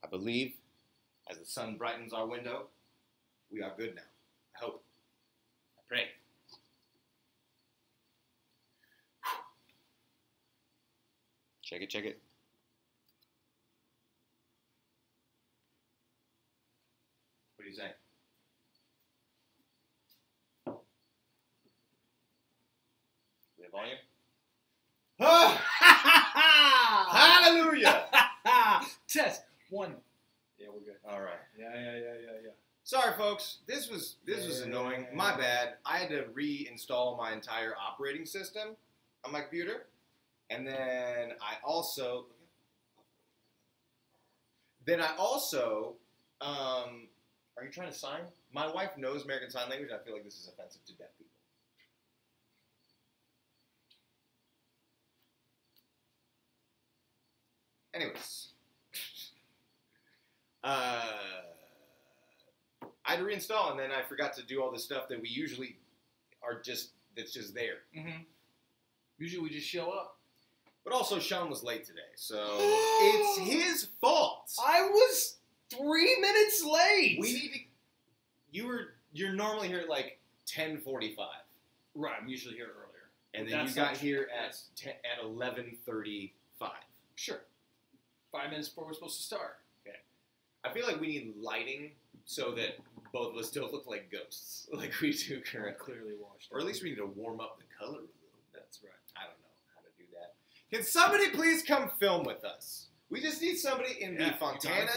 believe as the sun brightens our window, we are good now. I hope. I pray. Check it, check it. What do you say? We have volume? Hallelujah! Test. 1. Yeah, we're good. All right. Yeah. Sorry, folks. This was annoying. My bad. I had to reinstall my entire operating system on my computer, and then I also, are you trying to sign? My wife knows American Sign Language. I feel like this is offensive to deaf people. Anyways, I had to reinstall, and then I forgot to do all the stuff that we usually that's just there. Mm-hmm. Usually we just show up. But also, Shawn was late today, so it's his fault. I was 3 minutes late. We need to. You're normally here at like 10:45. Right, I'm usually here earlier. And then you got here at 11:35. Sure. 5 minutes before we're supposed to start. Okay. I feel like we need lighting so that both of us don't look like ghosts, like we do currently. Clearly washed. Or at least we need to warm up the color a little. That's right. I don't know how to do that. Can somebody please come film with us? We just need somebody in the Fontana,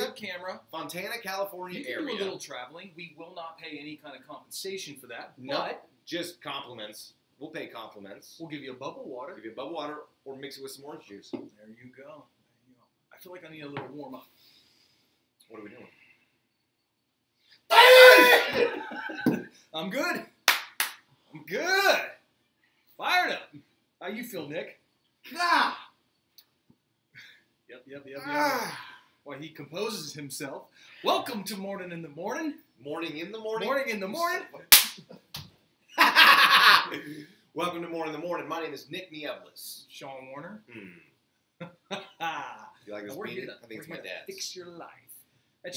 California you can area. do a little traveling. We will not pay any kind of compensation for that. No, but just compliments. We'll pay compliments. We'll give you a bubble water. Give you a bubble water or mix it with some orange juice. There you go. I feel like I need a little warm up. What are we doing? I'm good. I'm good. Fired up. How you feel, Nick? Ah! Yep. Why, he composes himself. Welcome to Mourning in the Morning. Morning in the morning? Morning in the morning. Welcome to Mourning in the Morning. My name is Nick Nieves. Shawn Warner. You like this beat? I think it's my dad's. Fix your life.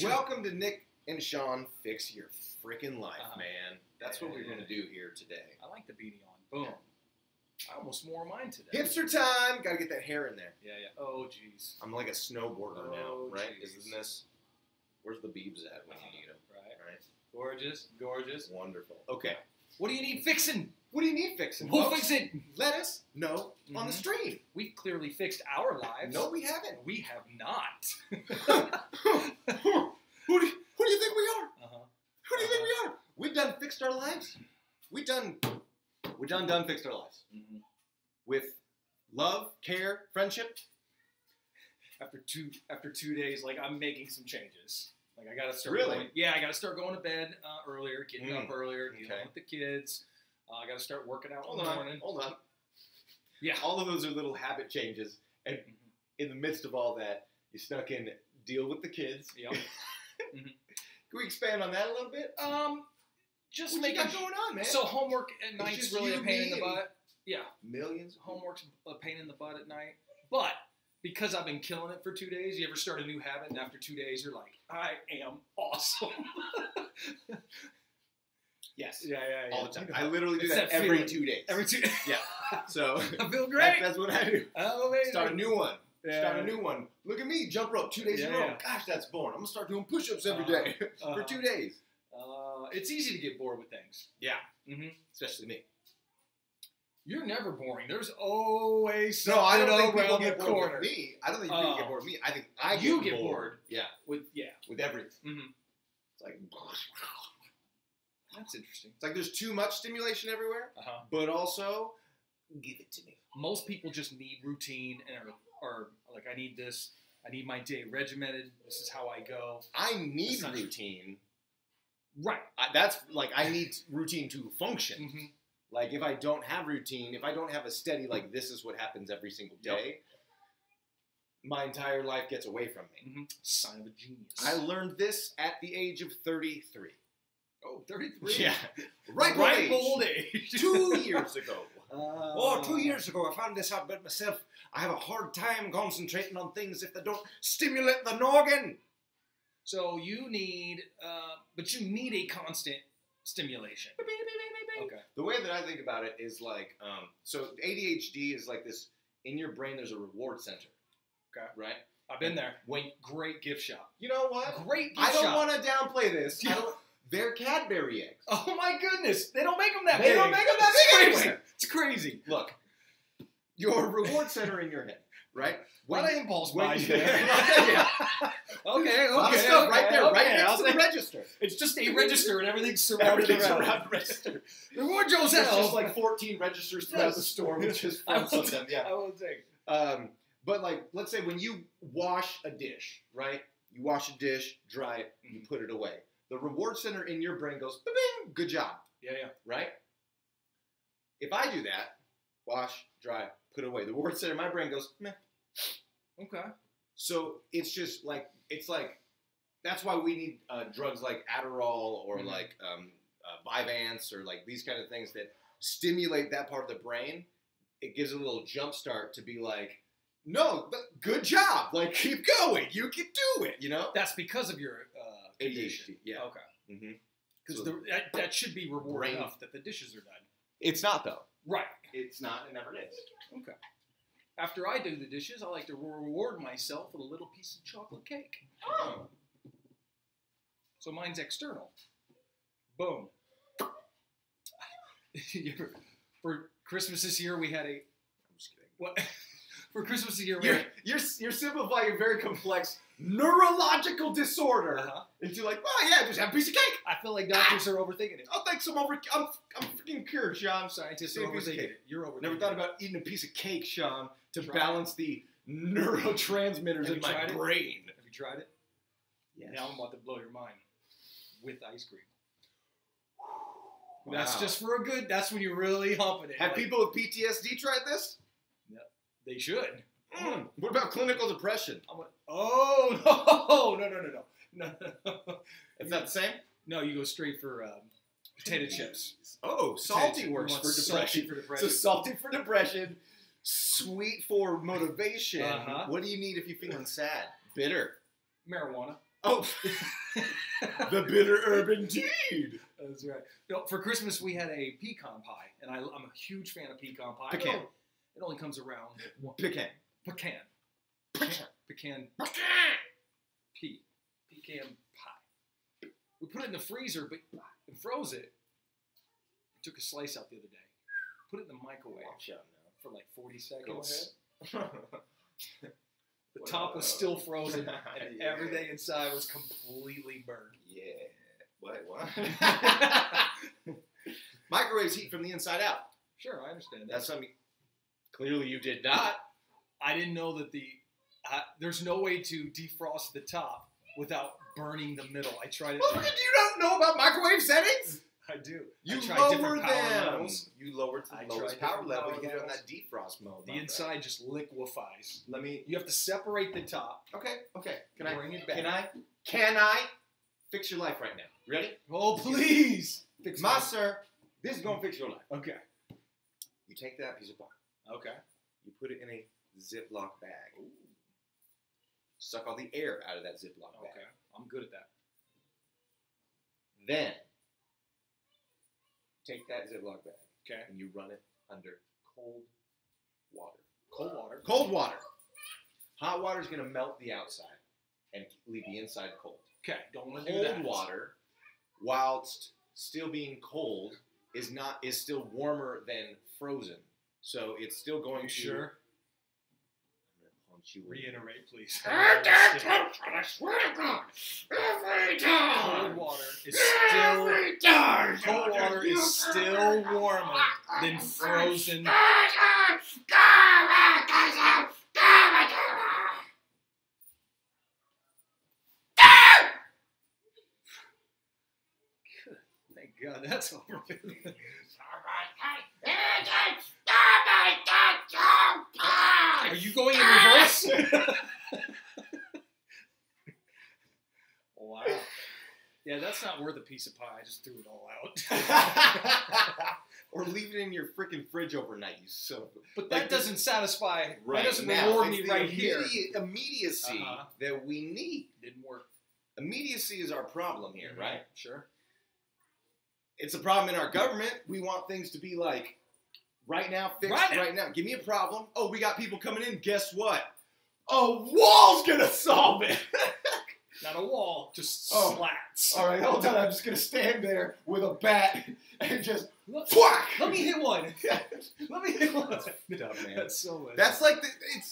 Welcome to Nick and Shawn Fix Your Freaking Life, man. That's what we're going to do here today. I like the beanie on. Boom. I almost wore mine today. Hipster time. Got to get that hair in there. Yeah. Oh, jeez. I'm like a snowboarder now, right? Geez. Isn't this? Where's the beebs at when you need them? Right. Gorgeous. Wonderful. Okay. What do you need fixing? What do you need fixing? We'll fix it. Let us know on the stream. We've clearly fixed our lives. No, we haven't. We have not. Who do you think we are? Who do you think we are? We've done fixed our lives. We've done fixed our lives. With love, care, friendship. After 2 days, like, I'm making some changes. Like, I gotta start. Really? I gotta start going to bed earlier, getting up earlier, dealing with the kids. I gotta start working out in the morning. Hold on. Yeah. All of those are little habit changes, and in the midst of all that, you snuck in deal with the kids. Yep. Can we expand on that a little bit? Just what making you got going on, man. So homework at night's just really you, a pain in the me, butt. Yeah. Millions. Homework's a pain in the butt at night. But because I've been killing it for 2 days, you ever start a new habit and after 2 days you're like, I am awesome. Yes. Yeah. All the time. I literally do that every 2 days. Every 2 days. Yeah. So I feel great. That's what I do. Oh, amazing. Start a new one. Yeah. Start a new one. Look at me, jump rope 2 days in a row. Yeah. Gosh, that's boring. I'm gonna start doing push-ups every day for 2 days. It's easy to get bored with things. Yeah. Especially me. You're never boring. There's always something I don't think people around get the bored corner. with me. I don't think people get bored with me. I think I get bored. Yeah. With everything. It's like that's interesting. It's like there's too much stimulation everywhere, but also give it to me. Most people just need routine and are like, I need this. I need my day regimented. This is how I go. I need routine. Right. I need routine to function. Like, if I don't have routine, if I don't have a steady, like, this is what happens every single day, my entire life gets away from me. Sign of a genius. I learned this at the age of 33. Oh, 33? Yeah. Ripe old age. 2 years ago. 2 years ago, I found this out about myself. I have a hard time concentrating on things if they don't stimulate the noggin. So you need, but you need a constant stimulation. Okay. The way that I think about it is like, so ADHD is like this, in your brain there's a reward center. Okay. Right? I've been there. Great gift shop. You know what? Great gift I don't shop. want to downplay this. They're Cadbury eggs. Oh my goodness. They don't make them that They big. don't make them that big anyway. It's crazy. Look, your reward center in your head, right? What an impulse when buy you- there. Yeah. Okay, A lot of stuff right there, right next to the register. It's just a register and everything's surrounded around the register. Reward There's yourself. just like 14 registers throughout the store, which is fun of them. Yeah. I will take. But like, let's say when you wash a dish, right? You wash a dish, dry it, you put it away. The reward center in your brain goes, bing, good job. Yeah. Right? If I do that, wash, dry, put it away, the reward center in my brain goes, meh. Okay. So it's just like, that's why we need drugs like Adderall or like Vyvanse or like these kind of things that stimulate that part of the brain. It gives a little jump start to be like, no, good job. Like, keep going. You can do it, you know? That's because of your condition. ADHD, yeah. Okay. Because that should be reward enough that the dishes are done. It's not, though. Right. It's not. It never is. Okay. After I do the dishes, I like to reward myself with a little piece of chocolate cake. Oh. So mine's external. Boom. For Christmas this year, we had a... I'm just kidding. What? For Christmas this year, You're simplifying a very complex neurological disorder into like, oh yeah, just have a piece of cake. I feel like doctors are overthinking it. Oh, thanks. I'm freaking cured, Sean. Scientists See are a piece of overthinking cake. it. You're overthinking Never thought it. about eating a piece of cake, Sean, to Try balance the neurotransmitters in my brain. Have you tried it? Yes. Now I'm about to blow your mind with ice cream. Wow. That's just for a good. That's when you're really humping it. Have like, people with PTSD tried this? They should. What about clinical depression? Oh no! Is that the same? No, you go straight for potato chips. Oh, salty works for Salty depression. for depression. So salty for depression, sweet for motivation. What do you need if you're feeling sad? Bitter. Marijuana. Oh, the bitter herb indeed. That's right. No, for Christmas we had a pecan pie, and I'm a huge fan of pecan pie. Pecan. It only comes around. Pecan. Pecan. Pecan pie. We put it in the freezer, but and froze it. I took a slice out the other day. Put it in the microwave for like 40 seconds. Go ahead. The top was still frozen, and everything inside was completely burned. Yeah. What? Microwaves heat from the inside out. Sure, I understand that. That's something. Clearly, you did not. I didn't know that there's no way to defrost the top without burning the middle. I tried it. Well, you don't know about microwave settings? I do. You I tried lower different power them. levels. You lower to the lowest tried power different level. power You get it on levels. that defrost mode. The inside just liquefies. Let me. You have to separate the top. Okay. Can Bring it back. Can I fix your life right now? Ready? Oh, please. Fix My sir, this is gonna fix your life. Okay. You take that piece of bark. Okay. You put it in a Ziploc bag. Ooh. Suck all the air out of that Ziploc bag. Okay. I'm good at that. Then take that Ziploc bag. Okay. And you run it under cold water. Cold water. Cold water. Hot water is going to melt the outside and leave the inside cold. Okay. Don't want to do that. Cold water, whilst still being cold, is still warmer than frozen. So it's still going to. Sure. I'm going to punch you. Reiterate, please. I swear to God, every time. Cold water is still warmer than frozen. Thank God that's over. Are you going in reverse? Wow. Yeah, that's not worth a piece of pie. I just threw it all out. Or leave it in your freaking fridge overnight, you son of a... But that doesn't satisfy. Right that doesn't now, reward it's me the right here. Immediacy that we need. Didn't work. Immediacy is our problem here, right? Sure. It's a problem in our government. We want things to be like right now, fixed right now. Give me a problem. Oh, we got people coming in. Guess what? A wall's gonna solve it. Not a wall, just slats. All right, hold on. I'm just gonna stand there with a bat and just let whack. me hit one. Let me hit one. That's dumb, man. That's so much. That's like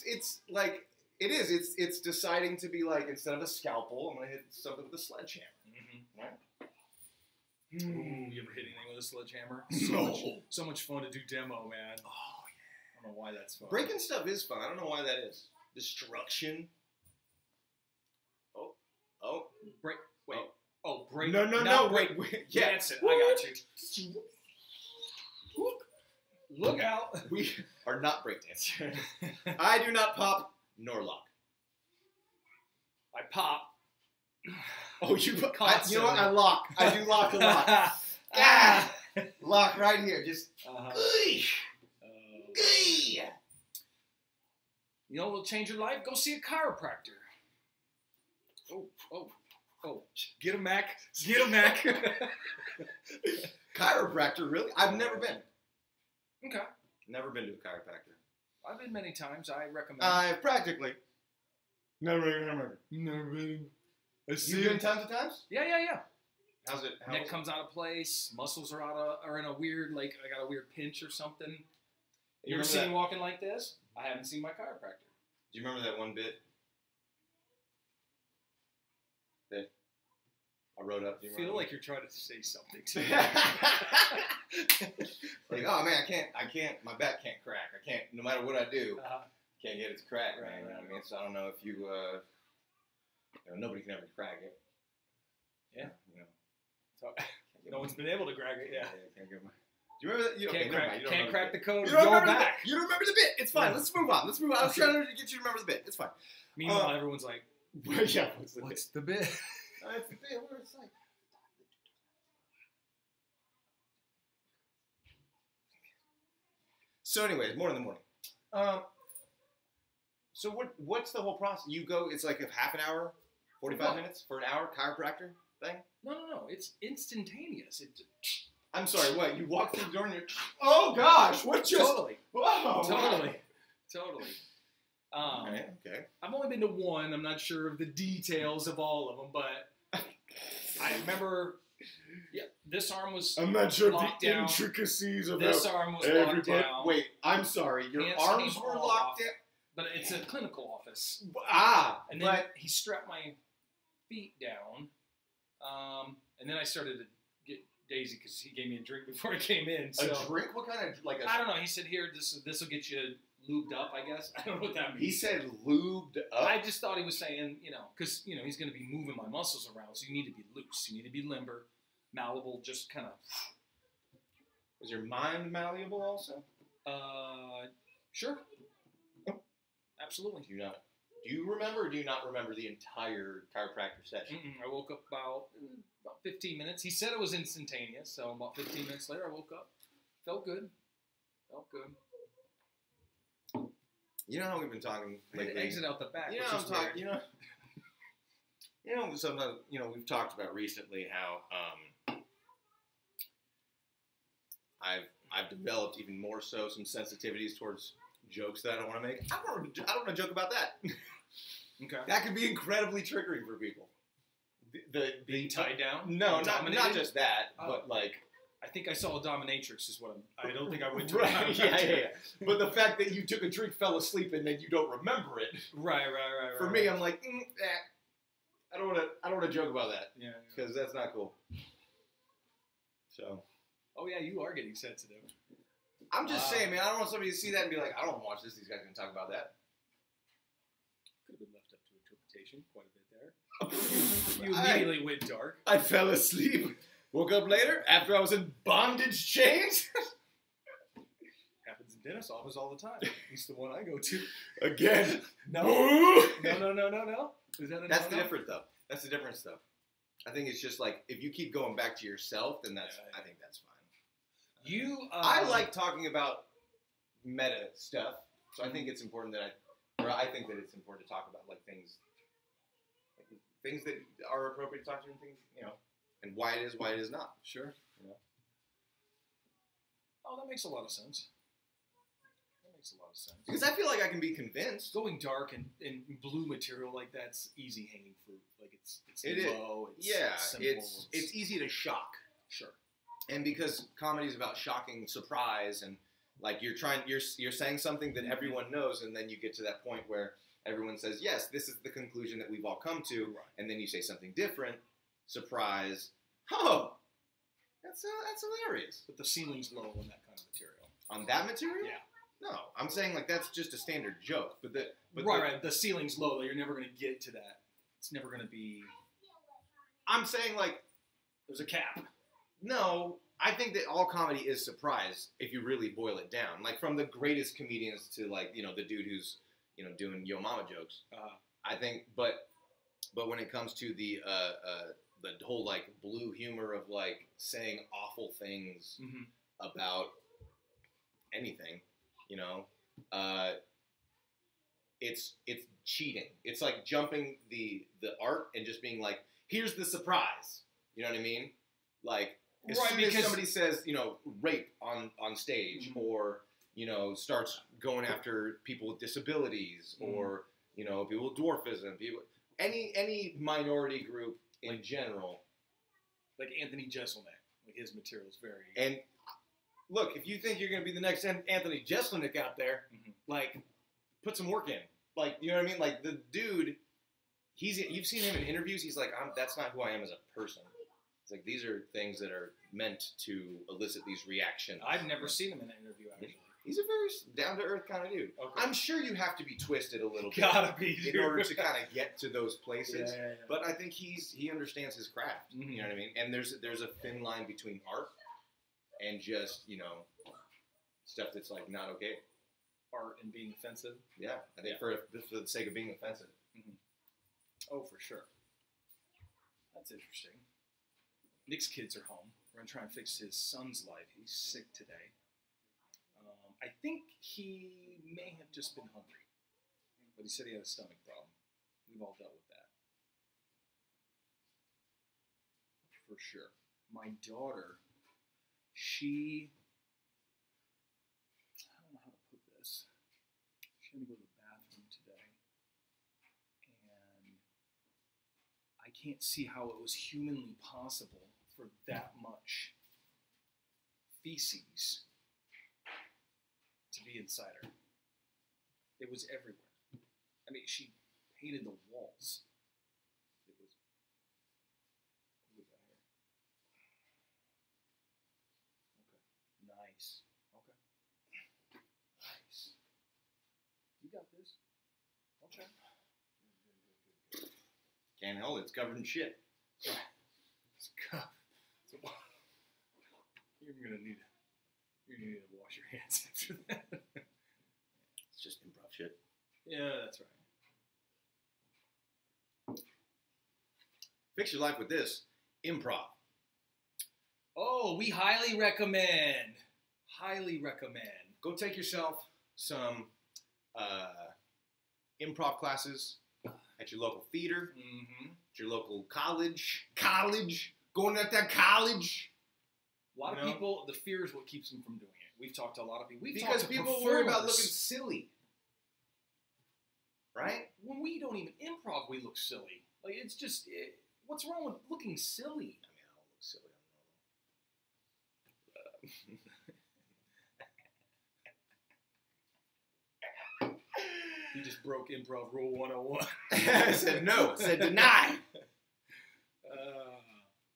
it's like it is. It's deciding to be like, instead of a scalpel, I'm gonna hit something with a sledgehammer. Right? Ooh, you ever hit anything with a sledgehammer? So much fun to do demo, man. Oh yeah. I don't know why that's fun. Breaking stuff is fun. I don't know why that is. Destruction. Oh. Break. Wait. Oh, break. No. Break. Yeah. Dance it. I got you. Look out. We are not breakdancers. I do not pop nor lock. I pop. Oh, you know what? I lock. I do lock a lot. Lock right here. Just. You know what'll change your life? Go see a chiropractor. Oh. Get a Mac. Get a Mac. Chiropractor, really? I've never been. Okay. Never been to a chiropractor. I've been many times. I recommend. I've practically. Never been. You've been tons of times? Yeah. How's it? Neck comes out of place. Muscles are in a weird, like, I got a weird pinch or something. You ever seen me walking like this? I haven't seen my chiropractor. Do you remember that one bit that I wrote up? I feel like you're trying to say something to me. Like, oh man, I can't, my back can't crack. I can't, no matter what I do, can't get it to crack, man. You know what I mean? So I don't know if you nobody can ever crack it. Yeah. So, no one's been able to crack it. Yeah. Can't get my. Do you remember that? Can't crack the code. You don't remember back. You don't remember the bit. It's fine. Yeah. Let's move on. I was trying to get you to remember the bit. It's fine. Meanwhile, everyone's like, yeah, what's the bit? It's the bit where it's like. So anyways, more in the morning. So what's the whole process? You go, it's like a half an hour, 45 minutes for an hour chiropractor thing? No. It's instantaneous. I'm sorry, what? You walk through the door and you're, oh gosh, what just? Totally. Whoa. Totally. Okay. I've only been to one. I'm not sure of the details of all of them, but I remember, this arm was I'm not sure locked the down. Intricacies of this arm was locked down. Wait, I'm sorry. Your arms were locked down? But it's a clinical office. And then he strapped my feet down. And then I started to get daisy because he gave me a drink before I came in. So. A drink? What kind of, like a... I don't know. He said, here, this will get you lubed up, I guess. I don't know what that means. He said lubed up? I just thought he was saying, because, he's going to be moving my muscles around, so you need to be loose. You need to be limber, malleable, just kind of... Was your mind malleable also? Sure. Absolutely. Do you remember or do you not remember the entire chiropractor session? I woke up about 15 minutes. He said it was instantaneous, so about 15 minutes later I woke up. Felt good. You know how we've been talking lately? Exit out the back. You know how I'm talking. Sometimes we've talked about recently how I've developed even more so some sensitivities towards jokes that I don't want to make. I don't want to joke about that. Okay. That could be incredibly triggering for people. Being tied down? No, not just that, but like. I think I saw a dominatrix is what I don't think I went to. Right, yeah. But the fact that you took a drink, fell asleep, and then you don't remember it. Right. For me, I'm like, I don't want to joke about that. Yeah. Because that's not cool. So. Oh yeah, you are getting sensitive. I'm just saying, man. I don't want somebody to see that and be like, I don't watch this. These guys are gonna talk about that. Could have been left up to interpretation quite a bit there. You immediately went dark. I fell asleep. Woke up later after I was in bondage chains. Happens in dentist office all the time. He's the one I go to. Again. No. Is that That's the difference, though. That's the difference, though. I think it's just like if you keep going back to yourself, then I think that's fine. I like talking about meta stuff, so I think it's important I think that it's important to talk about like things, like things that are appropriate to talk to and things, and why it is not. Sure. Oh, that makes a lot of sense. Because I feel like I can be convinced. Going dark and blue material like that's easy hanging fruit. Like it's It is. low. It's simple. It's easy to shock. Sure. And because comedy is about shocking surprise and like you're saying something that everyone knows, and then you get to that point where everyone says, yes, this is the conclusion that we've all come to, right. And then you say something different, surprise, oh, that's hilarious. But the ceiling's low on that kind of material. On that material? Yeah. No, I'm saying like that's just a standard joke. Right. The ceiling's low. You're never going to get to that. It's never going to be. I'm saying like there's a cap. No, I think that all comedy is surprise if you really boil it down. Like from the greatest comedians to like the dude who's doing Yo Mama jokes. I think, but when it comes to the whole like blue humor of like saying awful things about anything. It's cheating. It's like jumping the art and just being like, here's the surprise. You know what I mean? Like as soon as somebody says, rape on stage or, starts going after people with disabilities or, people with dwarfism, any minority group in general. Like Anthony Jeselnik, like his material is very. And look, if you think you're going to be the next Anthony Jeselnik out there, like, put some work in. Like, you know what I mean? Like, the dude, you've seen him in interviews. He's like, that's not who I am as a person. It's like, these are things that are meant to elicit these reactions. I've never seen him in an interview, actually. He's a very down-to-earth kind of dude. Okay. I'm sure you have to be twisted a little bit. Gotta be. In order to kind of get to those places. Yeah. But I think he understands his craft. You know what I mean? And there's a thin line between art and just, stuff that's like not okay. Art and being offensive. Yeah, I think for the sake of being offensive. Oh, for sure. That's interesting. Nick's kids are home. We're going to try and fix his son's life. He's sick today. I think he may have just been hungry. But he said he had a stomach problem. We've all dealt with that. For sure. My daughter, I don't know how to put this. She had to go to the bathroom today. And I can't see how it was humanly possible for that much feces to be inside her. It was everywhere. I mean, she painted the walls. It was. What do we got here? Okay. Nice. Okay. Nice. You got this. Okay. Can't hold it. It's covered in shit. It's covered. You're gonna need to wash your hands after that. It's just improv shit. Yeah, that's right. Fix your life with this. Improv. Oh, we highly recommend. Highly recommend. Go take yourself some improv classes at your local theater, at your local college. Going at that college. A lot of people, the fear is what keeps them from doing it. We've talked to a lot of people. Because people worry about looking silly. Right? When we don't even improv, we look silly. Like, it's just, what's wrong with looking silly? I mean, I don't look silly. You just broke improv rule 101. I said no. I said deny.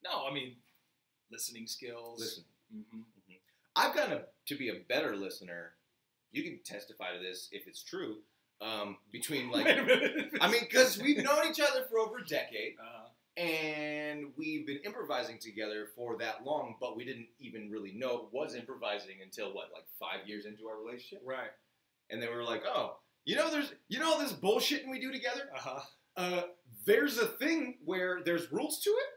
No, I mean, listening skills. Listening. I've gotten to be a better listener. You can testify to this if it's true. Between like, I mean, because we've known each other for over a decade, and we've been improvising together for that long, but we didn't even really know it was improvising until what, like 5 years into our relationship, right? And then we were like, oh, there's this bullshitting we do together. There's a thing where there's rules to it,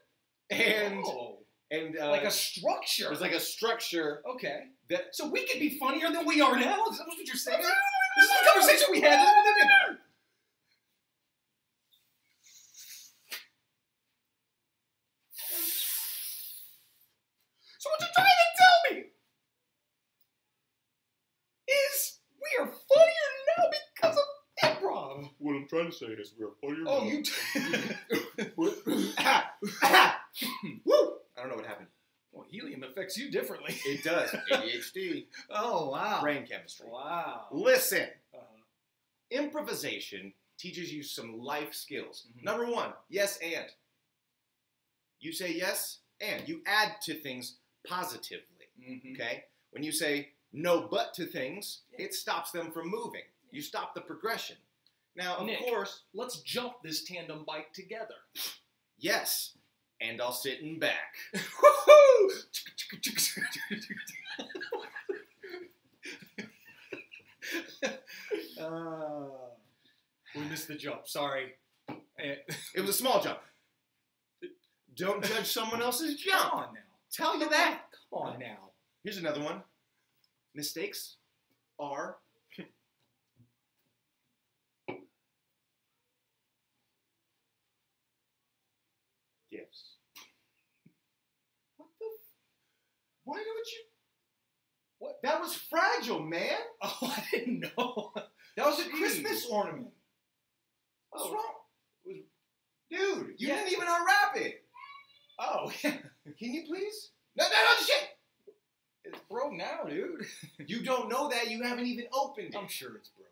and like a structure. There's like a structure. Okay. So we could be funnier than we are now. Is that what you're saying? This is the conversation we had. trying to say is we're funnier. Oh, you. Woo! I don't know what happened. Well, helium affects you differently. It does. ADHD. Oh, wow. Brain chemistry. Wow. Listen. Improvisation teaches you some life skills. Mm-hmm. Number one, yes and. You say yes and. You add to things positively. Mm-hmm. Okay? When you say no but to things, it stops them from moving. You stop the progression. Now, of Nick, course, let's jump this tandem bike together. yes, and I'll sit in back. Woohoo! We missed the jump. Sorry. It was a small jump. Don't judge someone else's jump. Come on now. Tell you that. Come on now. Here's another one. Mistakes are gifts. What the? Why don't you? What? That was fragile, man. Oh, I didn't know. That was a Christmas ornament. What's wrong? Dude, you didn't even unwrap it. Oh, yeah. Can you please? No, shit. It's broke now, dude. You don't know that. You haven't even opened it. I'm sure it's broke.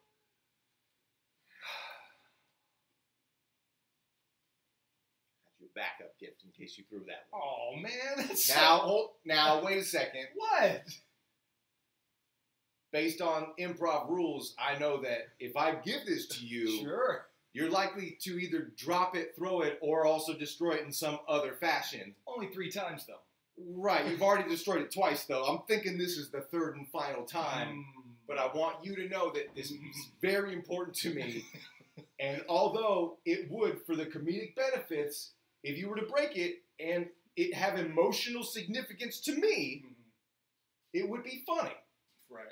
That's your backup gift in case you threw that one. Oh, man. That's Now, wait a second. What? Based on improv rules, I know that if I give this to you, Sure. you're likely to either drop it, throw it, or also destroy it in some other fashion. Only 3 times, though. Right, you've already destroyed it twice, though. I'm thinking this is the third and final time. But I want you to know that this is very important to me. And although it would, for the comedic benefits, if you were to break it and it have emotional significance to me, it would be funny. Right.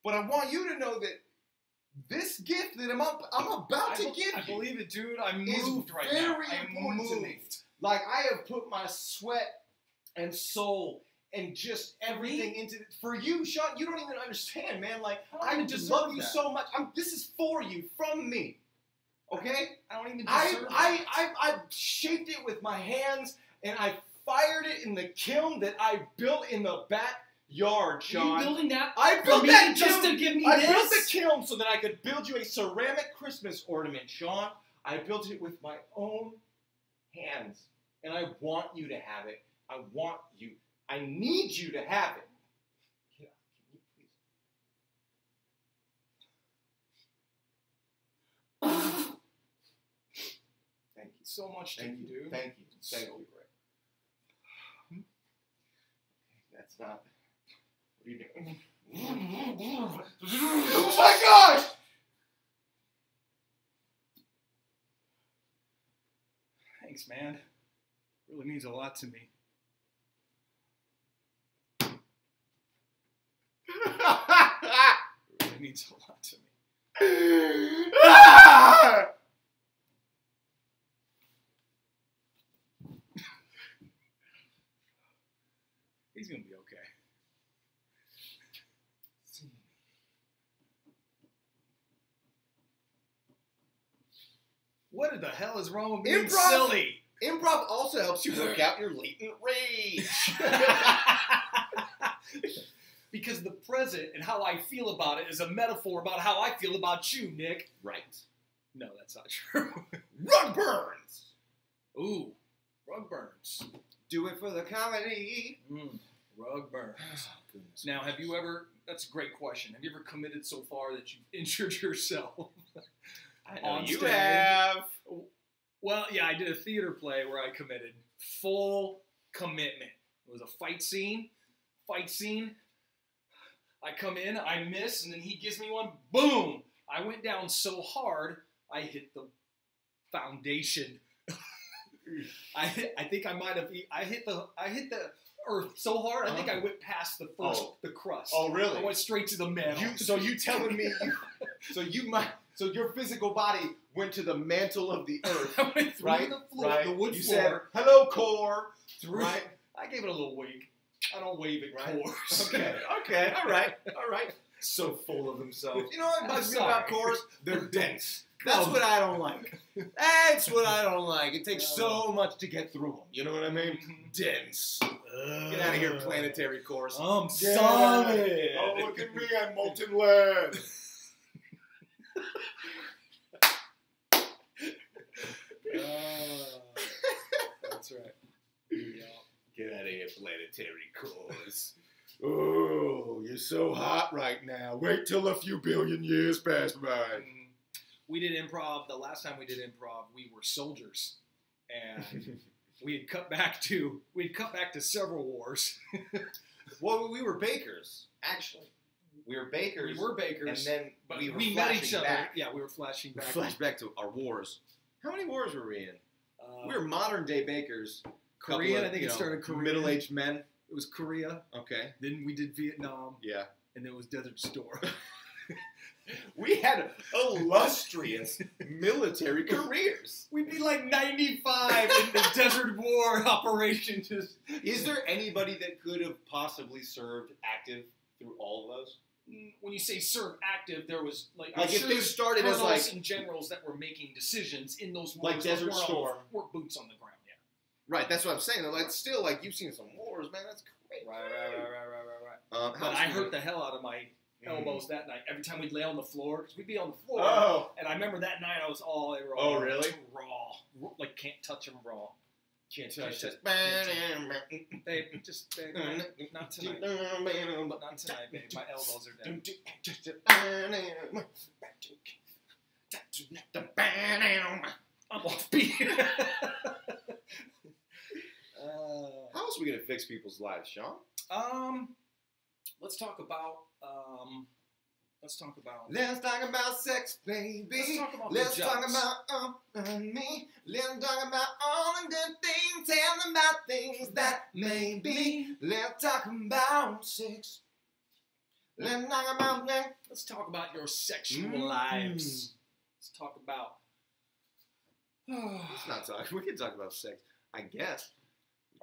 But I want you to know that this gift that I'm about to give you, I believe it, dude. I'm is moved right now. very I'm important to me. Like, I have put my sweat and soul and just everything into it. For you, Shawn, you don't even understand, man. Like, I just love you so much. This is for you, from me. Okay? I don't even deserve it. I shaped it with my hands, and I fired it in the kiln that I built in the backyard, Shawn. Are you building that I built for me that just kiln. to give me I this? built the kiln so that I could build you a ceramic Christmas ornament, Shawn. I built it with my own hands, and I want you to have it. I need you to have it. Can you please? Thank you so much to you, dude. Thank you. Thank you. Great. That's not. What are you doing? Oh my gosh! Thanks, man. Really means a lot to me. It really means a lot to me. He's gonna be okay. What the hell is wrong with being silly? Improv also helps you work out your latent rage. Because the present and how I feel about it is a metaphor about how I feel about you, Nick. Right. No, that's not true. Rug burns! Ooh, rug burns. Do it for the comedy. Rug burns. Oh, goodness. Now, have you ever, that's a great question, have you ever committed so far that you've injured yourself? I know on you stage? have. Well, yeah, I did a theater play where I committed full commitment. It was a fight scene. I come in, I miss, and then he gives me one. Boom! I went down so hard, I hit the foundation. I think I might have. I hit the earth so hard. I think I went past the crust. Oh, really? I went straight to the mantle. So you telling me? So your physical body went to the mantle of the earth, I went through right? the floor, right. the wood you floor. said, "Hello, core." Through, right. I gave it a little wink. I don't wave at Right. cores. Okay. All right. So full of themselves. You know what bugs me about cores? They're dense. That's what I don't like. That's what I don't like. It takes so much to get through them. You know what I mean? Dense. Get out of here, planetary cores. I'm solid. Oh, look at me, I'm molten lead. That's right. Yeah. Get out of here, planetary cores. Oh, you're so hot right now. Wait till a few billion years pass by. We did improv. The last time we did improv, we were soldiers, and we had cut back to several wars. Well, we were bakers, actually. We were bakers. We were bakers, and then but we were met each other. back. Yeah, we were flashing back. We flashed back to our wars. How many wars were we in? We were modern day bakers. Korea. I think it started Korea. Middle-aged men. It was Korea. Okay. Then we did Vietnam. Yeah. And then it was Desert Storm. We had illustrious military careers. We'd be like 95 in the Desert War operation. Is there anybody that could have possibly served active through all of those? When you say serve active, there was like if they started as like and generals that were making decisions in those wars, like Desert Storm, were boots on the ground. Yeah, right. That's what I'm saying. Like still, like you've seen some wars, man. That's great. Right. But I hurt the hell out of my elbows that night. Every time we'd lay on the floor, because we'd be on the floor. Oh. And I remember that night I was they were all really? Raw. Like can't touch them raw. Can't touch it. Babe, not tonight. Not tonight, babe. My elbows are down. I'm off beat. How else are we gonna fix people's lives, Shawn? Let's talk about Let's talk about sex, baby. Let's talk about me. Let's talk about all the good things. Tell them about things that may be. Let's talk about sex. Let's talk about your sexual lives. Let's talk about. Let's not talk. We can talk about sex, I guess.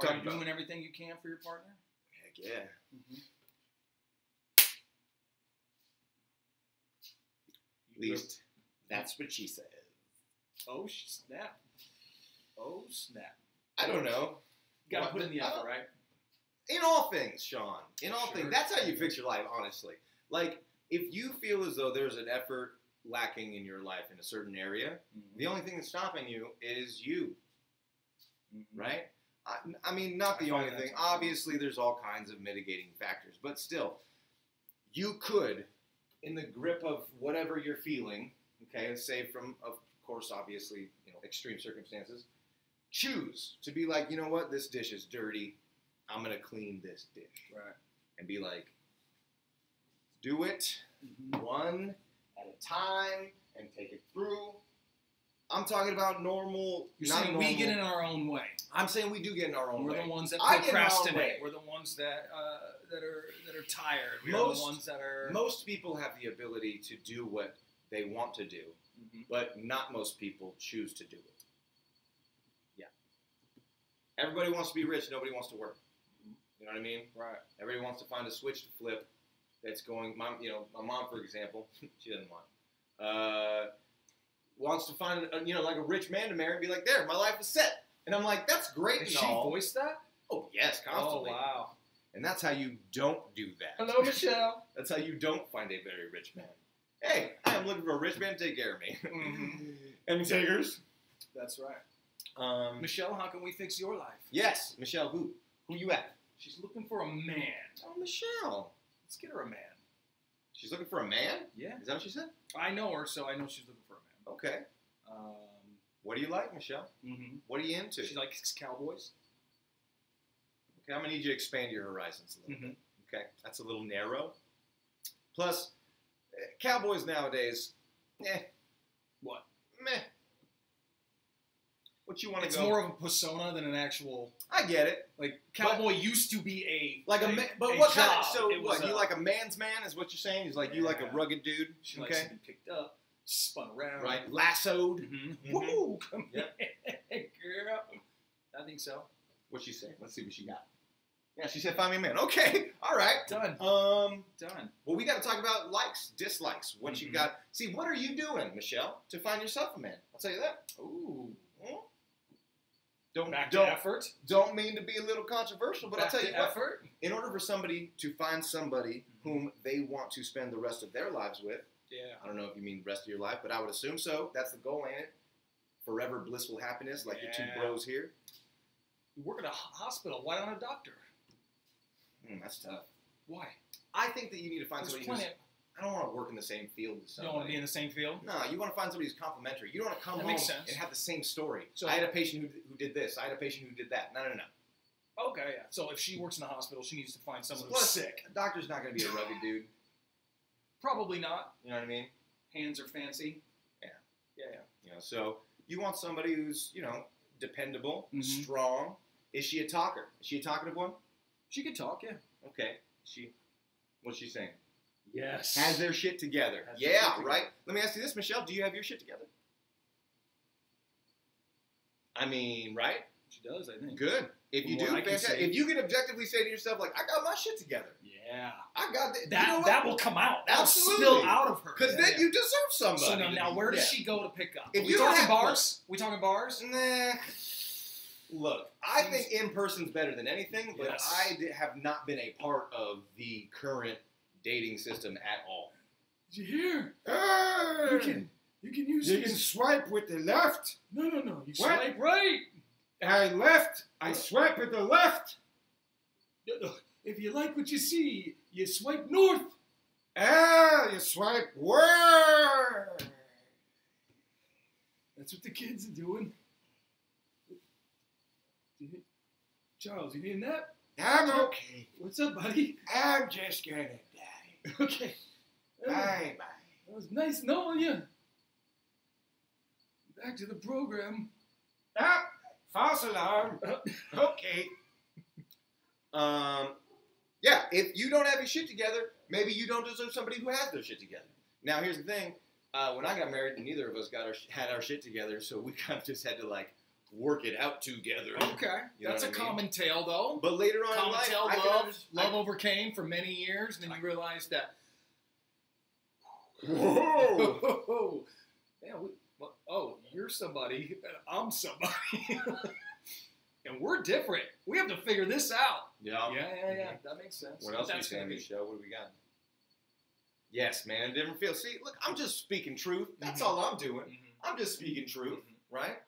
Are you doing everything you can for your partner? Heck yeah. At least that's what she said. Oh snap! Oh snap! I don't know. You gotta put in the effort, right? In all things, Shawn. In all things, that's how you fix your life. Honestly, like if you feel as though there's an effort lacking in your life in a certain area, the only thing that's stopping you is you. Right? I mean, not the only thing. Obviously, there's all kinds of mitigating factors, but still, you could, in the grip of whatever you're feeling, okay, say from, of course, obviously, extreme circumstances, choose to be like, you know what, this dish is dirty. I'm going to clean this dish. Right. And be like, do it one at a time and take it through. I'm talking about normal. You're saying normal. We get in our own way. I'm saying we do get in our own way. We're the ones that procrastinate. We're the ones that are tired. We're the ones that are. Most people have the ability to do what they want to do, but not most people choose to do it. Yeah. Everybody wants to be rich. Nobody wants to work. You know what I mean? Right. Everybody wants to find a switch to flip. That's going. My mom, for example, she doesn't want. Wants to find, like a rich man to marry and be like, there, my life is set. And I'm like, that's great. Did she voice that? Oh, yes, constantly. Oh, wow. And that's how you don't do that. Hello, Michelle. That's how you don't find a very rich man. Hey, I'm looking for a rich man to take care of me. Any takers? That's right. Michelle, how can we fix your life? Yes, Michelle, who? Who you at? She's looking for a man. Oh, Michelle. Let's get her a man. She's looking for a man? Yeah. Is that what she said? I know her, so I know she's looking for a man. Okay. What do you like, Michelle? What are you into? She likes cowboys. Okay, I'm going to need you to expand your horizons a little bit. Okay, that's a little narrow. Plus, cowboys nowadays, What? Meh. What you want to go? It's more of a persona than an actual. I get it. Like cowboy used to be a but what kind of? So what? You like a man's man? Is what you're saying? He's like you like a rugged dude. She likes to be picked up, spun around, right? Lassoed. Woo! Come here, girl. I think so. What's she saying? Let's see what she got. Yeah, she said, find me a man. Okay, all right. Done. Well, Done. we got to talk about likes, dislikes, what you got. See, what are you doing, Michelle, to find yourself a man? I'll tell you that. Ooh. Don't Effort. Don't mean to be a little controversial, but I'll tell you what. Effort. In order for somebody to find somebody whom they want to spend the rest of their lives with, I don't know if you mean rest of your life, but I would assume so. That's the goal, ain't it? Forever blissful happiness, like your two bros here. You work at a hospital. Why not a doctor? That's tough. Why? I think that you need to find somebody who's... I don't want to work in the same field as somebody. You don't want to be in the same field? No, you want to find somebody who's complimentary. You don't want to come home and have the same story. So I had a patient who did this. I had a patient who did that. No. Okay, yeah. So if she works in a hospital, she needs to find someone who's who's sick. A doctor's not going to be a rugged dude. Probably not. You know what I mean? Hands are fancy. Yeah. Yeah. So you want somebody who's, dependable, strong. Is she a talker? Is she a talkative one? She could talk, yeah. Okay. What's she saying? Yes. Has their shit together. Right? Let me ask you this, Michelle. Do you have your shit together? I mean, right? She does, I think. Good. If you do, fantastic. If you can objectively say to yourself, like, I got my shit together. Yeah. I got that will come out. That'll spill out of her. Because then you deserve somebody. So now where does she go to pick up? If we talking bars? We talking bars? Nah. Look, I think in person's better than anything, but I have not been a part of the current dating system at all. Did you hear? You can use You can swipe with the left. No. You swipe right. I swipe with the left. No. If you like what you see, you swipe north. You swipe word. That's what the kids are doing. Charles, you need that? I'm okay. What's up, buddy? I'm just gonna die. Okay. Bye. That was nice knowing you. Back to the program. False alarm. Okay. Yeah, if you don't have your shit together, maybe you don't deserve somebody who has their shit together. Now, here's the thing. When I got married, neither of us had our shit together, so we kind of just had to, work it out together. Okay. That's a common tale, though. But later on in life, love overcame for many years, and then you realized that... Whoa! Yeah, you're somebody, and I'm somebody. And we're different. We have to figure this out. Yeah. Yeah. That makes sense. What else are we saying, Michelle? What do we got? Yes, man, different feel. See, look, I'm just speaking truth. That's all I'm doing. I'm just speaking truth, right?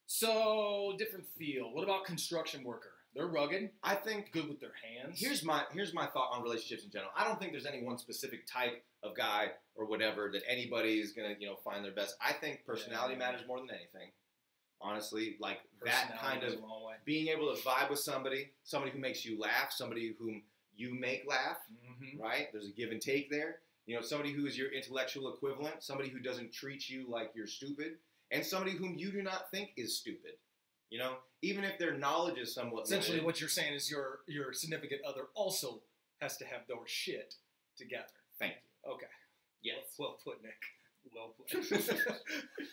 So, different feel. What about construction worker? They're rugged. I think good with their hands. Here's my thought on relationships in general. I don't think there's any one specific type of guy or whatever that anybody is gonna find their best. I think personality matters more than anything. Honestly, that kind of being able to vibe with somebody who makes you laugh, somebody whom you make laugh, right? There's a give and take there. Somebody who is your intellectual equivalent, somebody who doesn't treat you like you're stupid, and somebody whom you do not think is stupid. Even if their knowledge is somewhat essentially limited. What you're saying is your significant other also has to have their shit together. Thank you. Okay. Yes. Well put, Nick. Well played.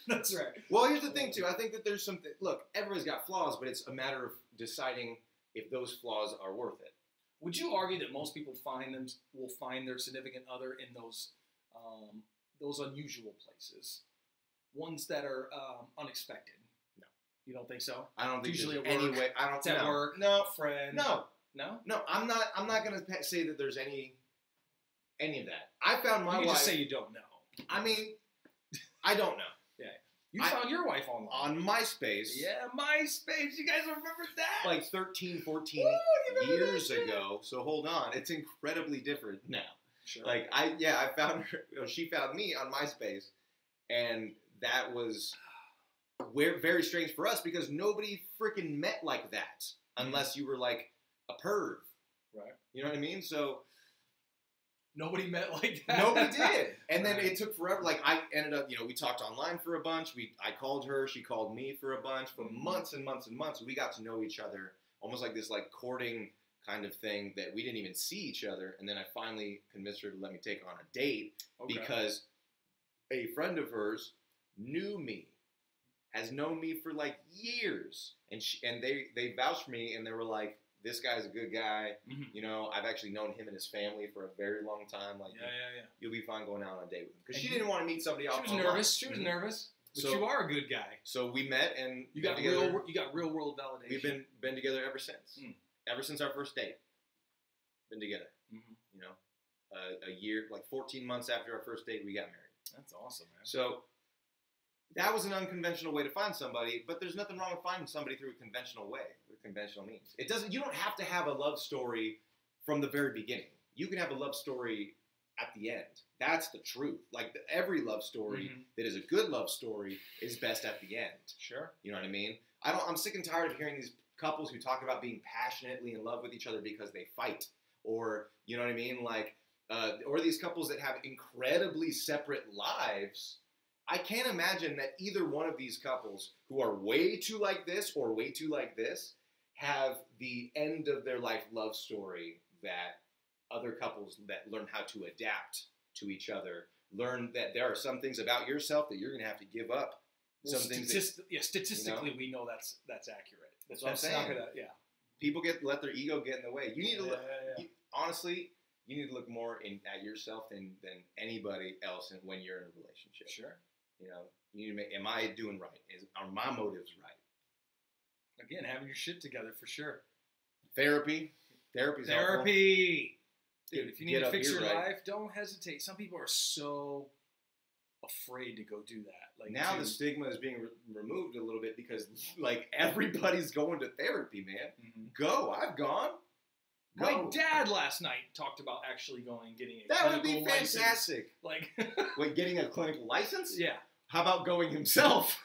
That's right. Well, here's the thing, too. I think that there's something... Look, everybody's got flaws, but it's a matter of deciding if those flaws are worth it. Would you argue that most people will find their significant other in those unusual places? Ones that are unexpected? No. You don't think so? I don't think usually there's any way... I don't at work? No. Friend? No. No? No, I'm not going to say that there's any of that. I found my wife... You just say you don't know. I mean... I don't know. Yeah. You found your wife online. On MySpace. Yeah, MySpace. You guys remember that? 13, 14 years ago. So hold on. It's incredibly different now. Sure. I found her, she found me on MySpace. And that was very strange for us because nobody freaking met like that. Unless you were a perv. Right. You know what I mean? So... Nobody met like that. Nobody did. And then it took forever. I ended up, we talked online for a bunch. I called her. She called me for a bunch. For months and months and months, we got to know each other. Almost like this courting kind of thing that we didn't even see each other. And then I finally convinced her to let me take on a date because a friend of hers knew me, has known me for years. And they vouched for me and they were like, this guy's a good guy. Mhm. You know, I've actually known him and his family for a very long time. Like, Yeah. you'll be fine going out on a date with him because And she you- didn't want to meet somebody else. She was online. nervous. She was Mhm. nervous. But So- you are a good guy. So we met and You got real world validation. We've been together ever since. Ever since our first date. Been together. Mhm. You know, a year, like 14 months after our first date, we got married. That's awesome, man. So that was an unconventional way to find somebody, but there's nothing wrong with finding somebody through a conventional way, with conventional means. It doesn't. You don't have to have a love story from the very beginning. You can have a love story at the end. That's the truth. Like every love story that is a good love story is best at the end. Sure. You know what I mean? I'm sick and tired of hearing these couples who talk about being passionately in love with each other because they fight, or you know what I mean, like, or these couples that have incredibly separate lives. I can't imagine that either one of these couples who are way too like this or way too like this have the end of their life love story that other couples that learn how to adapt to each other, learn that there are some things about yourself that you're going to have to give up. Well, Some things statistically, you know? we know that's accurate. That's what I'm saying. People let their ego get in the way. You need to look, honestly, you need to look more at yourself than anybody else when you're in a relationship. Sure. You know, you need to make, am I doing right? Are my motives right? Again, having your shit together for sure. Therapy's helpful. Therapy. Dude, if you need Get to up fix here your right. life, don't hesitate. Some people are so afraid to go do that. Like Now the stigma is being removed a little bit because like everybody's going to therapy, man. Go. I've gone. Go. My dad last night talked about actually going and getting a That would be clinical license. fantastic. Like, Wait, getting a clinical license? yeah. How about going himself?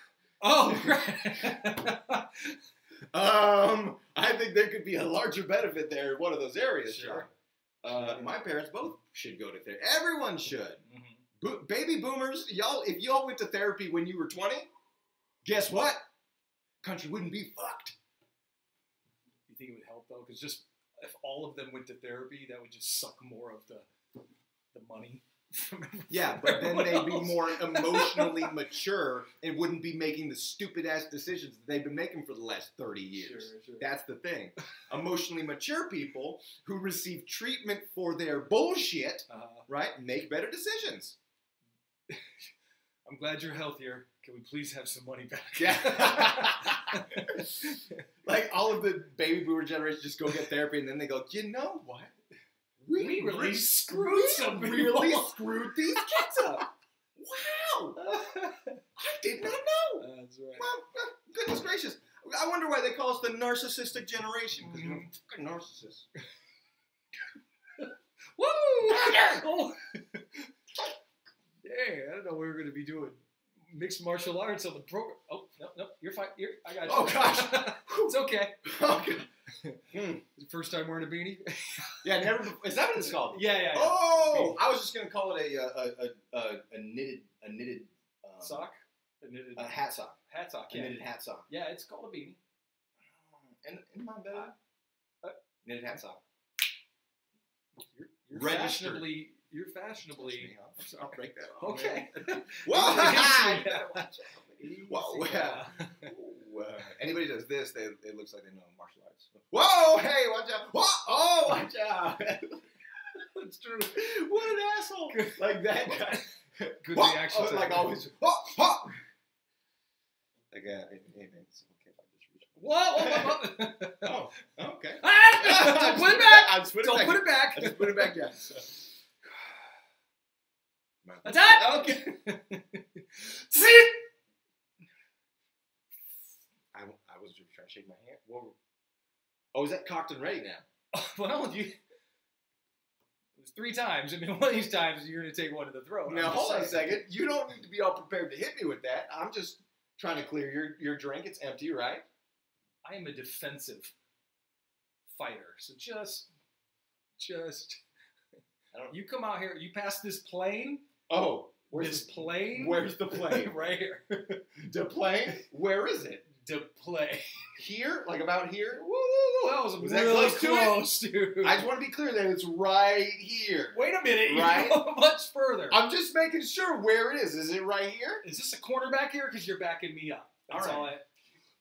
Oh, right. I think there could be a larger benefit there in one of those areas. Sure. My parents both should go to therapy. Everyone should. Mhm. Baby boomers, if y'all went to therapy when you were 20, guess what? Country wouldn't be fucked. You think it would help though? Because just if all of them went to therapy, that would just suck more of the money from Yeah, but then they'd be else. more emotionally mature and wouldn't be making the stupid ass decisions that they've been making for the last 30 years. Sure. That's the thing. Emotionally mature people who receive treatment for their bullshit, right, make better decisions. I'm glad you're healthier. Can we please have some money back? Yeah. Like all of the baby boomer generation just go get therapy and then they go, you know what? We really screwed some people. really screwed these kids up. Wow. I did not know. That's right. Well, goodness gracious. I wonder why they call us the narcissistic generation. Because we're fucking narcissists. Woo! Oh. Dang, I didn't know we were going to be doing mixed martial arts on the program. Oh, no, you're fine. I got you. Oh, gosh. It's okay. Okay. First time wearing a beanie? Yeah, never. Is that what it's called? Yeah. Oh, I was just gonna call it a knitted Sock? A knitted hat sock. hat sock. A Yeah. knitted hat sock. Yeah, it's called a beanie. And in my bed, knitted hat sock. You're Registered. fashionably. I'm sorry, I'll break that. Okay. Whoa! Whoa! Yeah. Whoa. Anybody does this, it looks like they know martial arts. Whoa! Hey, watch out! Whoa! Oh, watch out! That's true. What an asshole! Like that guy. Good Whoa! reaction. Oh, like always. Whoa! Whoa! Like, hey man, it's okay if I just reach. Whoa! Oh, okay. Ah! Don't put it back! I just put it Don't back. put it back! I just put it back, yeah. That's it! Okay. See? I was just trying to shake my hand. Whoa. Oh, is that cocked and ready now? Well, it was 3 times. I mean, one of these times you're going to take one to the throat. Now, hold on a second. You don't need to be all prepared to hit me with that. I'm just trying to clear your drink. It's empty, right? I am a defensive fighter. So just you come out here, you pass this plane. Oh, This plane? Where's the plane? Right here. The plane? Where is it? The plane. Here? Like about here? Woo! That was that really close to it? dude. I just want to be clear that it's right here. Wait a minute. Right? You go much further. I'm just making sure where it is. Is it right here? Is this a cornerback here? Because you're backing me up. That's All all right.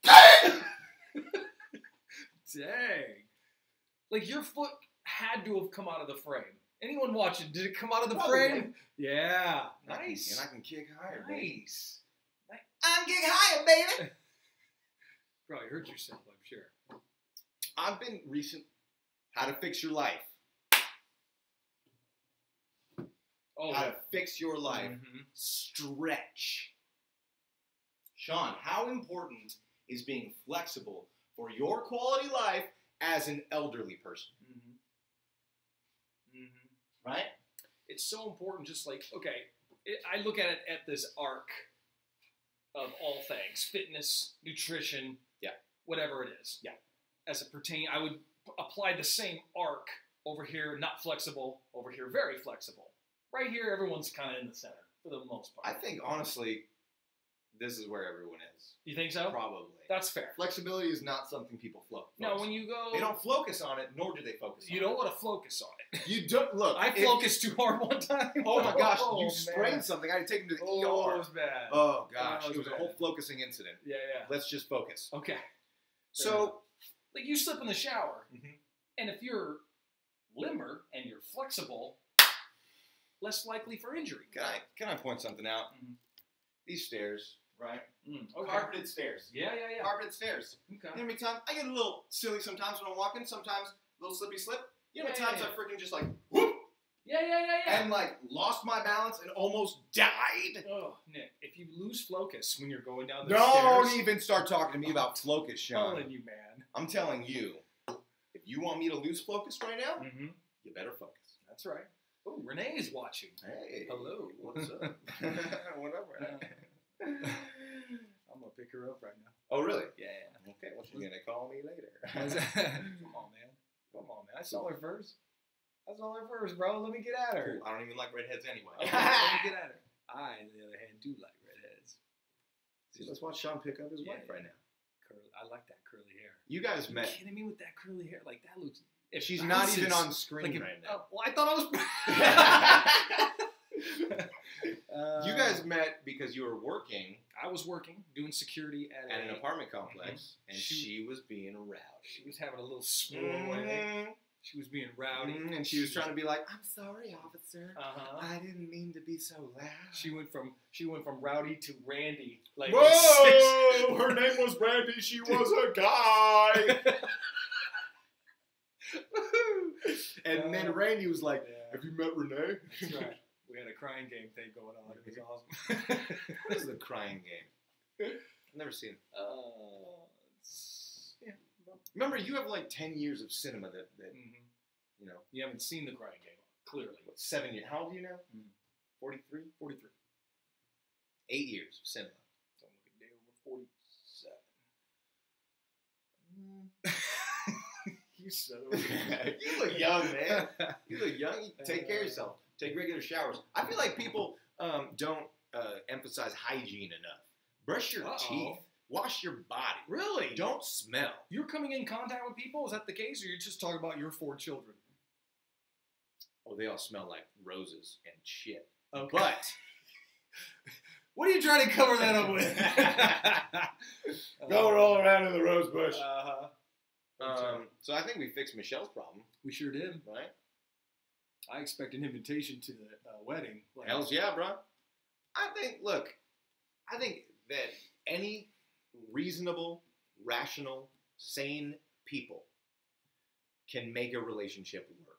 I... Dang. Like your foot had to have come out of the frame. Anyone watching, did it come out of the Probably. frame? Yeah. Nice. And I can kick higher, baby. Nice. I'm kick higher, baby. Probably hurt yourself, I'm sure. I've been recent. How to fix your life. Oh, How to fix your life. Mhm. Stretch. Shawn, how important is being flexible for your quality life as an elderly person? Mhm. Mhm. Right? It's so important. Just like, okay, I look at it at this arc of all things: fitness, nutrition, Yeah. whatever it is. Yeah. As it pertains, I would apply the same arc over here, not flexible, over here, very flexible. Right here, everyone's kind of in the center for the most part. I think, honestly, this is where everyone is. You think so? Probably. That's fair. Flexibility is not something people focus Now, on. when you go, They don't focus on it, nor do they focus on it. you don't want to focus on it. You don't. Look, I focused too hard one time. Oh my gosh, Oh, you man. sprained something. I had to take him to the Oh, ER. it was bad. Oh gosh, Oh, it was a bad. whole focusing incident. Yeah. Let's just focus. Okay. So, Like you slip in the shower, Mhm. and if you're limber and you're flexible, less likely for injury. can I point something out? Mhm. These stairs, right? Okay. Carpeted stairs. Yeah. Carpeted stairs. Okay. You know how many times I get a little silly sometimes when I'm walking. Sometimes a little slippy slip. You know how many times I freaking just like whoop Yeah. and like lost my balance and almost died. Oh, Nick, if you lose focus when you're going down the Don't stairs, even start talking to me about focus, I'm Shawn. telling you, man. I'm telling you, if you want me to lose focus right now, Mm-hmm. you better focus. That's right. Oh, Renee is watching. Hey. Hello. What's up? What up, Renee? I'm gonna pick her up right now. Oh, really? Yeah. Okay, well, she's gonna call me later. Come on, man. I saw her first, bro. Let me get at her. Cool. I don't even like redheads anyway. Okay, let me get at her. I, on the other hand, do like redheads. See, let's watch Shawn pick up his Yeah, wife right now. I like that curly hair. You guys Are met. you kidding me with that curly hair? Like that looks. If She's not bounces, even on screen like right now. well, I thought I was. You guys met because you were working I was working, doing security at at an apartment complex, and she was being rowdy. She was having a little swirl away. She was being rowdy, And she was trying to be like, "I'm sorry, officer. Uh-huh. I didn't mean to be so loud." She went from rowdy to Randy. Like Whoa! Her name was Randy. She was a guy. And then Randy was like, Yeah. "Have you met Renee?" That's right. We had a crying game thing going on. It was awesome. What is the crying game? I've never seen it. Yeah. Remember, you have like 10 years of cinema that Mhm. you know, You haven't seen the crying game, clearly. what, 7 years? How old are you now? 43? 43. 8 years of cinema. Don't look a day over 47. You son of a You look young, man. You look young. You take care of yourself. Take regular showers. I feel like people don't emphasize hygiene enough. Brush your teeth. Wash your body. Really? Don't smell. You're coming in contact with people? Is that the case? Or you're just talking about your 4 children? Oh, they all smell like roses and shit. Okay. But What are you trying to cover that up with? Going all around in the rose bush. so I think we fixed Michelle's problem, We sure did. right? I expect an invitation to the wedding. Like, Hells yeah, bro. I think that any reasonable, rational, sane people can make a relationship work.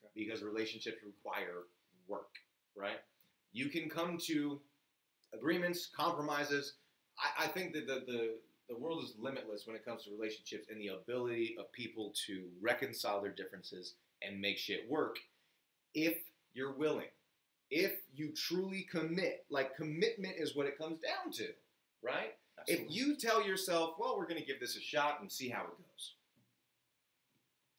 Okay. Because relationships require work, right? You can come to agreements, compromises. I think that the world is limitless when it comes to relationships and the ability of people to reconcile their differences and make shit work if you're willing. If you truly commit. Like, commitment is what it comes down to, right? Absolutely. If you tell yourself, well, we're going to give this a shot and see how it goes,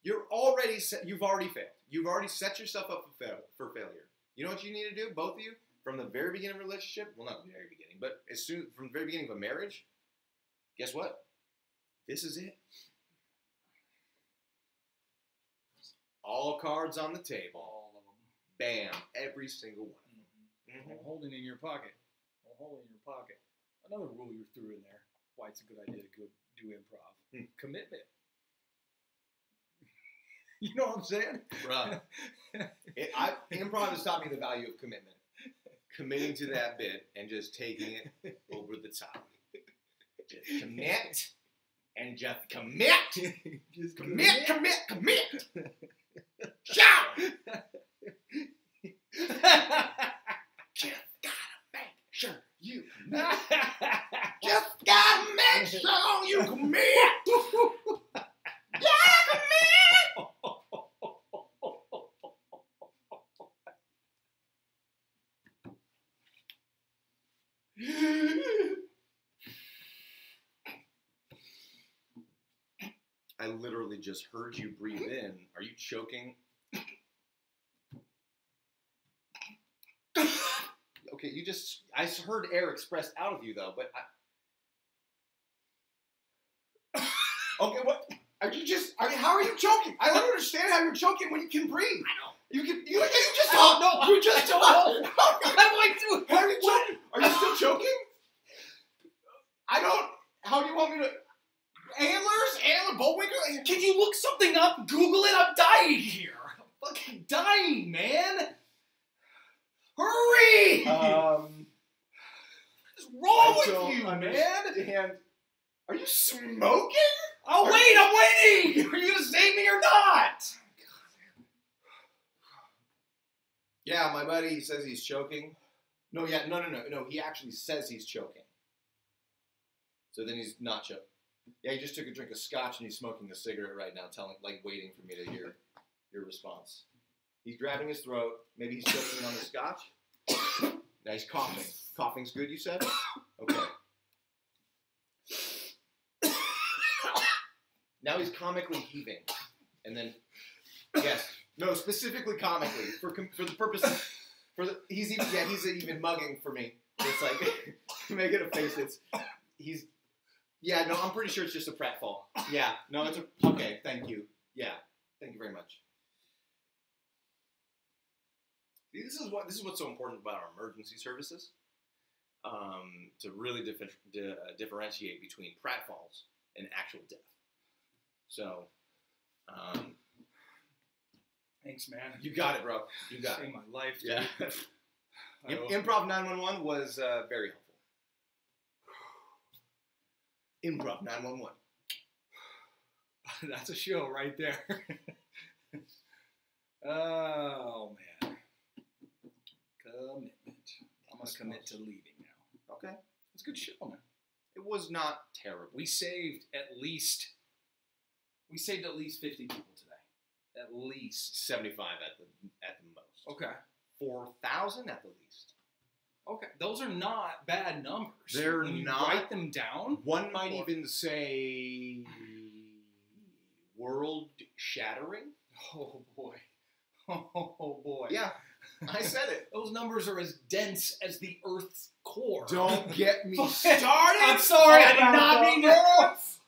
you've already failed. You've already set yourself up for failure. You know what you need to do, both of you, from the very beginning of a relationship? Well, not the very beginning, but from the very beginning of a marriage, guess what? This is it. All cards on the table. All of them. Bam. Every single one. Don't hold it in your pocket. Don't hold it in your pocket. Another rule you threw in there. Why it's a good idea to do improv. Commitment. You know what I'm saying? Bruh. Improv has taught me the value of commitment. Committing to that bit and just taking it over the top. Just commit and just commit. Just Commit. Shout! Just gotta make sure you commit. Just gotta make sure you commit. Gotta commit. I literally just heard you breathe in. Are you choking? Okay, I heard air expressed out of you though, but okay, what? How are you choking? I don't understand how you're choking when you can breathe. I know. You just talk. No, you just talk. How do I do it? How are you choking? Are you still choking? How do you want me to? Antler, Bullwinkle? Can you look something up? Google it. I'm dying here. I'm fucking dying, man. Hurry! What's wrong with you, man? Are you smoking? Oh, wait, I'm waiting! Are you gonna save me or not? Yeah, my buddy, he says he's choking. No, he actually says he's choking. So then he's not choking. Yeah, he just took a drink of scotch and he's smoking a cigarette right now, waiting for me to hear your response. He's grabbing his throat. Maybe he's choking on the scotch. Now he's coughing. Coughing's good, you said? Okay. Now he's comically heaving. And then, yes. No, specifically comically. For the purpose of, he's even mugging for me. It's like, making a face I'm pretty sure it's just a pratfall. Yeah, no, okay, thank you. Yeah, thank you very much. See, this is what's so important about our emergency services, to really differentiate between pratfalls and actual death. So, thanks, man. You got it, bro. You got it. Saved my life, dude. Yeah. Improv 911 was very helpful. Improv 911. That's a show right there. Oh, man. Commitment. I'm going to commit to leaving now. Okay. It's a good show, man. It was not terrible. We saved at least 50 people today. At least 75 at the most. Okay. 4,000 at the least. Okay. Those are not bad numbers. They're when you not. Write them down. One might even say world-shattering. Oh boy. Oh boy. Yeah, I said it. Those numbers are as dense as the Earth's core. Don't get me started. I'm sorry. I did not mean to.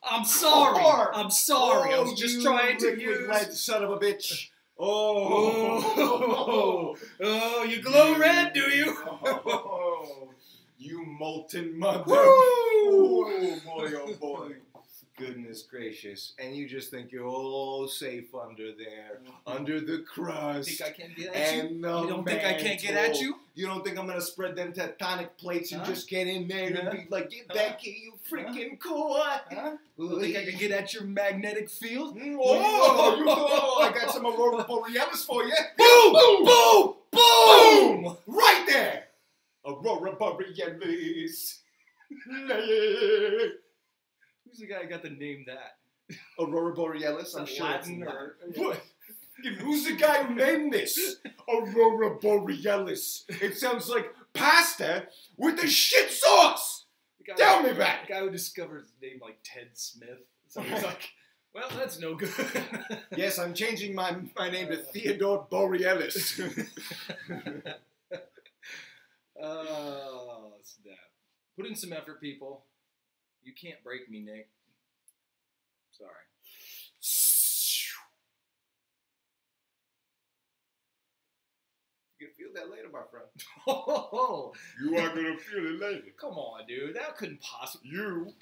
I'm sorry. Core. I'm sorry. I was just trying to use. Red son of a bitch. Oh, you glow red, do you? Oh, you molten mother. Woo! Oh boy, oh boy. Goodness gracious. And you just think you're all safe under there, under the crust. Think I can't get at you? And You don't think I can't get at you? You don't think I'm going to spread them tectonic plates and just get in there and be like, get back here, you freaking cool. Huh? You think I can get at your magnetic field? Oh, I got some Aurora Borealis for you. Boom! Boom! Boom! Boom! Right there. Aurora Borealis. Who's the guy who got to name that? Aurora Borealis, I'm sure Latin it's or... What? Who's the guy who named this? Aurora Borealis. It sounds like pasta with a shit sauce. Tell me about it. The guy who discovered his name like Ted Smith. So he's like, well, that's no good. Yes, I'm changing my name to Theodore Borealis. Oh, snap. Put in some effort, people. You can't break me, Nick. Sorry. You can feel that later, my friend. Oh, You are gonna feel it later. come on, dude. That couldn't possibly... You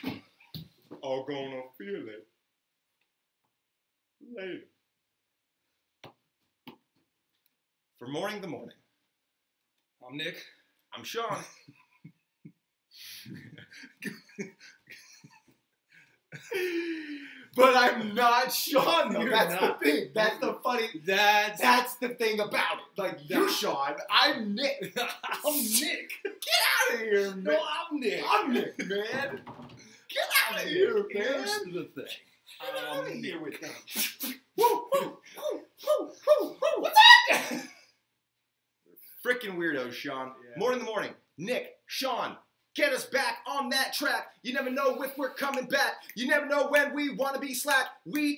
are gonna feel it later. For Mourning the Morning, I'm Nick. I'm Shawn. But I'm not Shawn, though. You're That's not. the thing. That's the funny. That's the thing about it. Like, you're Shawn. I'm Nick. I'm Nick. Get out of here, man. No, I'm Nick. I'm Nick, man. Get out of here, man. Here's the thing. Get out of here with that. Woo, woo, woo, woo, woo, woo. What's that? Freaking weirdos, Shawn. Yeah. Mourning the Morning. Nick, Shawn. Get us back on that track. You never know if we're coming back. You never know when we want to be slack. We